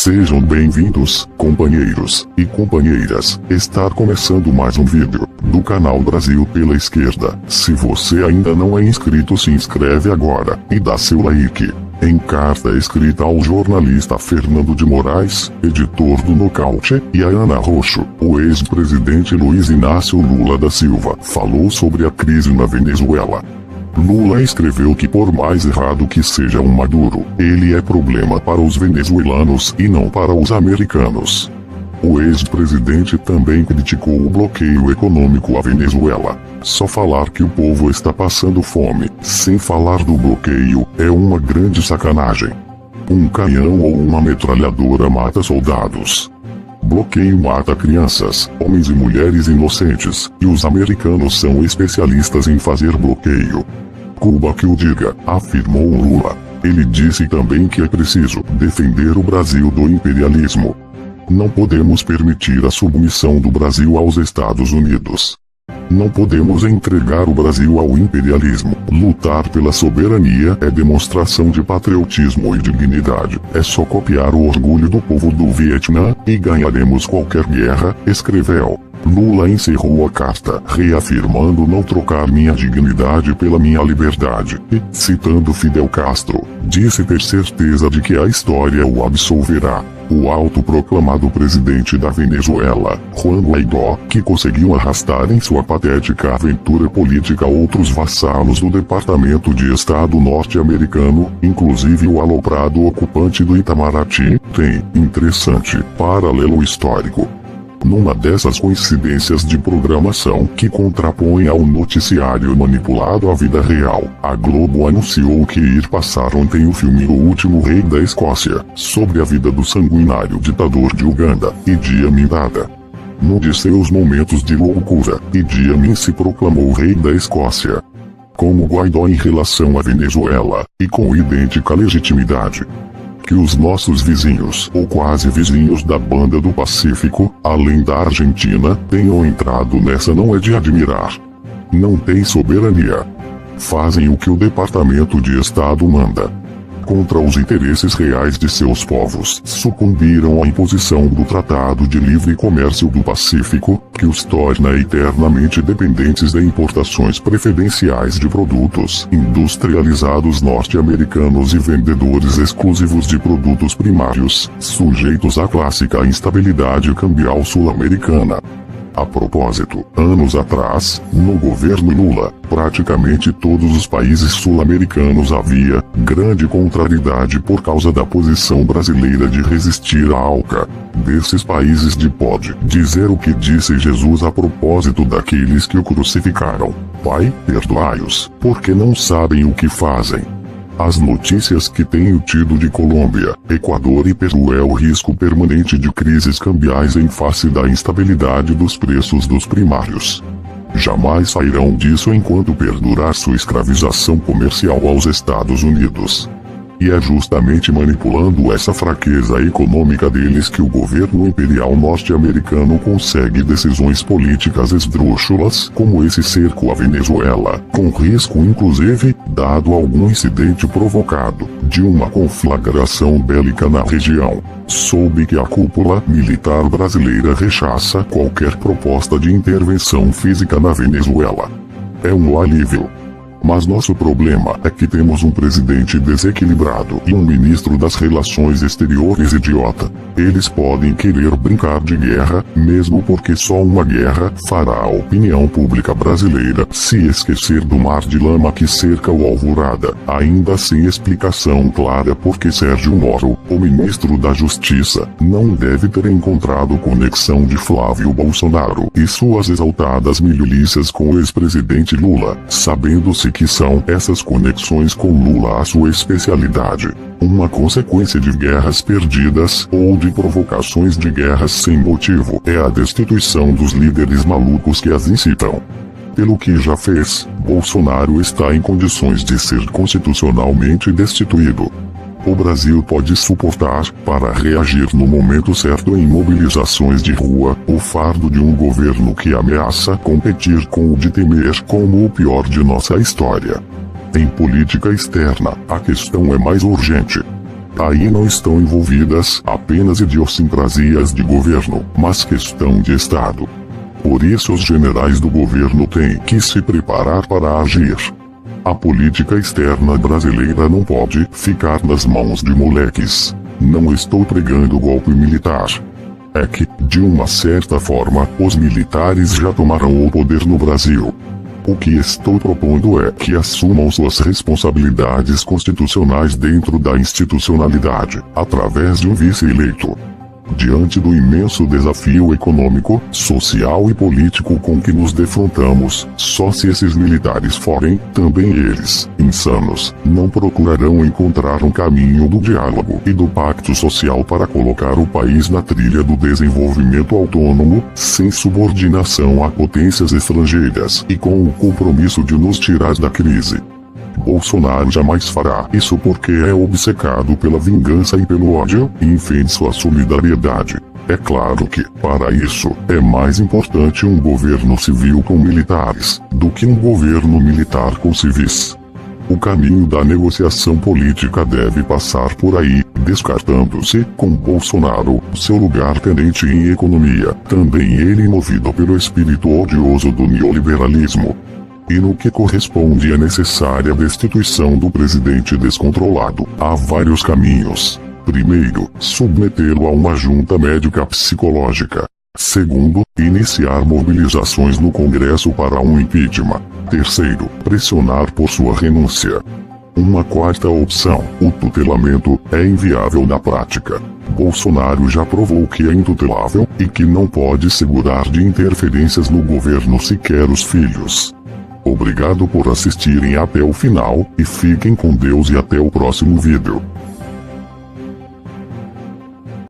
Sejam bem-vindos, companheiros e companheiras. Está começando mais um vídeo do canal Brasil pela Esquerda. Se você ainda não é inscrito, se inscreve agora e dá seu like. Em carta escrita ao jornalista Fernando de Moraes, editor do Nocaute, e a Ana Roxo, o ex-presidente Luiz Inácio Lula da Silva falou sobre a crise na Venezuela. Lula escreveu que por mais errado que seja o Maduro, ele é problema para os venezuelanos e não para os americanos. O ex-presidente também criticou o bloqueio econômico à Venezuela. Só falar que o povo está passando fome, sem falar do bloqueio, é uma grande sacanagem. Um canhão ou uma metralhadora mata soldados. Bloqueio mata crianças, homens e mulheres inocentes, e os americanos são especialistas em fazer bloqueio. Cuba que o diga, afirmou Lula. Ele disse também que é preciso defender o Brasil do imperialismo. Não podemos permitir a submissão do Brasil aos Estados Unidos. Não podemos entregar o Brasil ao imperialismo. Lutar pela soberania é demonstração de patriotismo e dignidade. É só copiar o orgulho do povo do Vietnã e ganharemos qualquer guerra, escreveu. Lula encerrou a carta, reafirmando não trocar minha dignidade pela minha liberdade, e, citando Fidel Castro, disse ter certeza de que a história o absolverá. O autoproclamado presidente da Venezuela, Juan Guaidó, que conseguiu arrastar em sua patética aventura política outros vassalos do Departamento de Estado norte-americano, inclusive o aloprado ocupante do Itamaraty, tem, interessante, paralelo histórico. Numa dessas coincidências de programação que contrapõe ao noticiário manipulado à vida real, a Globo anunciou que ir passar ontem o filme O Último Rei da Escócia, sobre a vida do sanguinário ditador de Uganda, Idi Amin Dada. Num de seus momentos de loucura, Idi Amin se proclamou rei da Escócia. Como Guaidó em relação à Venezuela, e com idêntica legitimidade. Que os nossos vizinhos, ou quase vizinhos da banda do Pacífico, além da Argentina, tenham entrado nessa não é de admirar. Não tem soberania. Fazem o que o Departamento de Estado manda. Contra os interesses reais de seus povos, sucumbiram à imposição do Tratado de Livre Comércio do Pacífico, que os torna eternamente dependentes de importações preferenciais de produtos industrializados norte-americanos e vendedores exclusivos de produtos primários, sujeitos à clássica instabilidade cambial sul-americana. A propósito, anos atrás, no governo Lula, praticamente todos os países sul-americanos havia grande contrariedade por causa da posição brasileira de resistir à ALCA. Desses países de pode dizer o que disse Jesus a propósito daqueles que o crucificaram: Pai, perdoai-os, porque não sabem o que fazem. As notícias que tenho tido de Colômbia, Equador e Peru é o risco permanente de crises cambiais em face da instabilidade dos preços dos primários. Jamais sairão disso enquanto perdurar sua escravização comercial aos Estados Unidos. E é justamente manipulando essa fraqueza econômica deles que o governo imperial norte-americano consegue decisões políticas esdrúxulas, como esse cerco à Venezuela, com risco inclusive, dado algum incidente provocado, de uma conflagração bélica na região. Soube que a cúpula militar brasileira rechaça qualquer proposta de intervenção física na Venezuela. É um alívio. Mas nosso problema é que temos um presidente desequilibrado e um ministro das Relações Exteriores idiota. Eles podem querer brincar de guerra, mesmo porque só uma guerra fará a opinião pública brasileira se esquecer do mar de lama que cerca o Alvorada, ainda sem explicação clara porque Sérgio Moro, o ministro da Justiça, não deve ter encontrado conexão de Flávio Bolsonaro e suas exaltadas milícias com o ex-presidente Lula, sabendo-se que são essas conexões com Lula a sua especialidade. Uma consequência de guerras perdidas ou de provocações de guerras sem motivo é a destituição dos líderes malucos que as incitam. Pelo que já fez, Bolsonaro está em condições de ser constitucionalmente destituído. O Brasil pode suportar, para reagir no momento certo em mobilizações de rua, o fardo de um governo que ameaça competir com o de temer como o pior de nossa história. Em política externa, a questão é mais urgente. Aí não estão envolvidas apenas idiosincrasias de governo, mas questão de Estado. Por isso os generais do governo têm que se preparar para agir. A política externa brasileira não pode ficar nas mãos de moleques. Não estou pregando golpe militar. É que, de uma certa forma, os militares já tomaram o poder no Brasil. O que estou propondo é que assumam suas responsabilidades constitucionais dentro da institucionalidade, através de um vice eleito. Diante do imenso desafio econômico, social e político com que nos defrontamos, só se esses militares forem, também eles, insanos, não procurarão encontrar um caminho do diálogo e do pacto social para colocar o país na trilha do desenvolvimento autônomo, sem subordinação a potências estrangeiras e com o compromisso de nos tirar da crise. Bolsonaro jamais fará isso porque é obcecado pela vingança e pelo ódio, e infende sua solidariedade. É claro que, para isso, é mais importante um governo civil com militares, do que um governo militar com civis. O caminho da negociação política deve passar por aí, descartando-se, com Bolsonaro, seu lugar tenente em economia, também ele movido pelo espírito odioso do neoliberalismo. E no que corresponde à necessária destituição do presidente descontrolado, há vários caminhos. Primeiro, submetê-lo a uma junta médica psicológica. Segundo, iniciar mobilizações no Congresso para um impeachment. Terceiro, pressionar por sua renúncia. Uma quarta opção, o tutelamento, é inviável na prática. Bolsonaro já provou que é intutelável e que não pode segurar de interferências no governo sequer os filhos. Obrigado por assistirem até o final, e fiquem com Deus e até o próximo vídeo.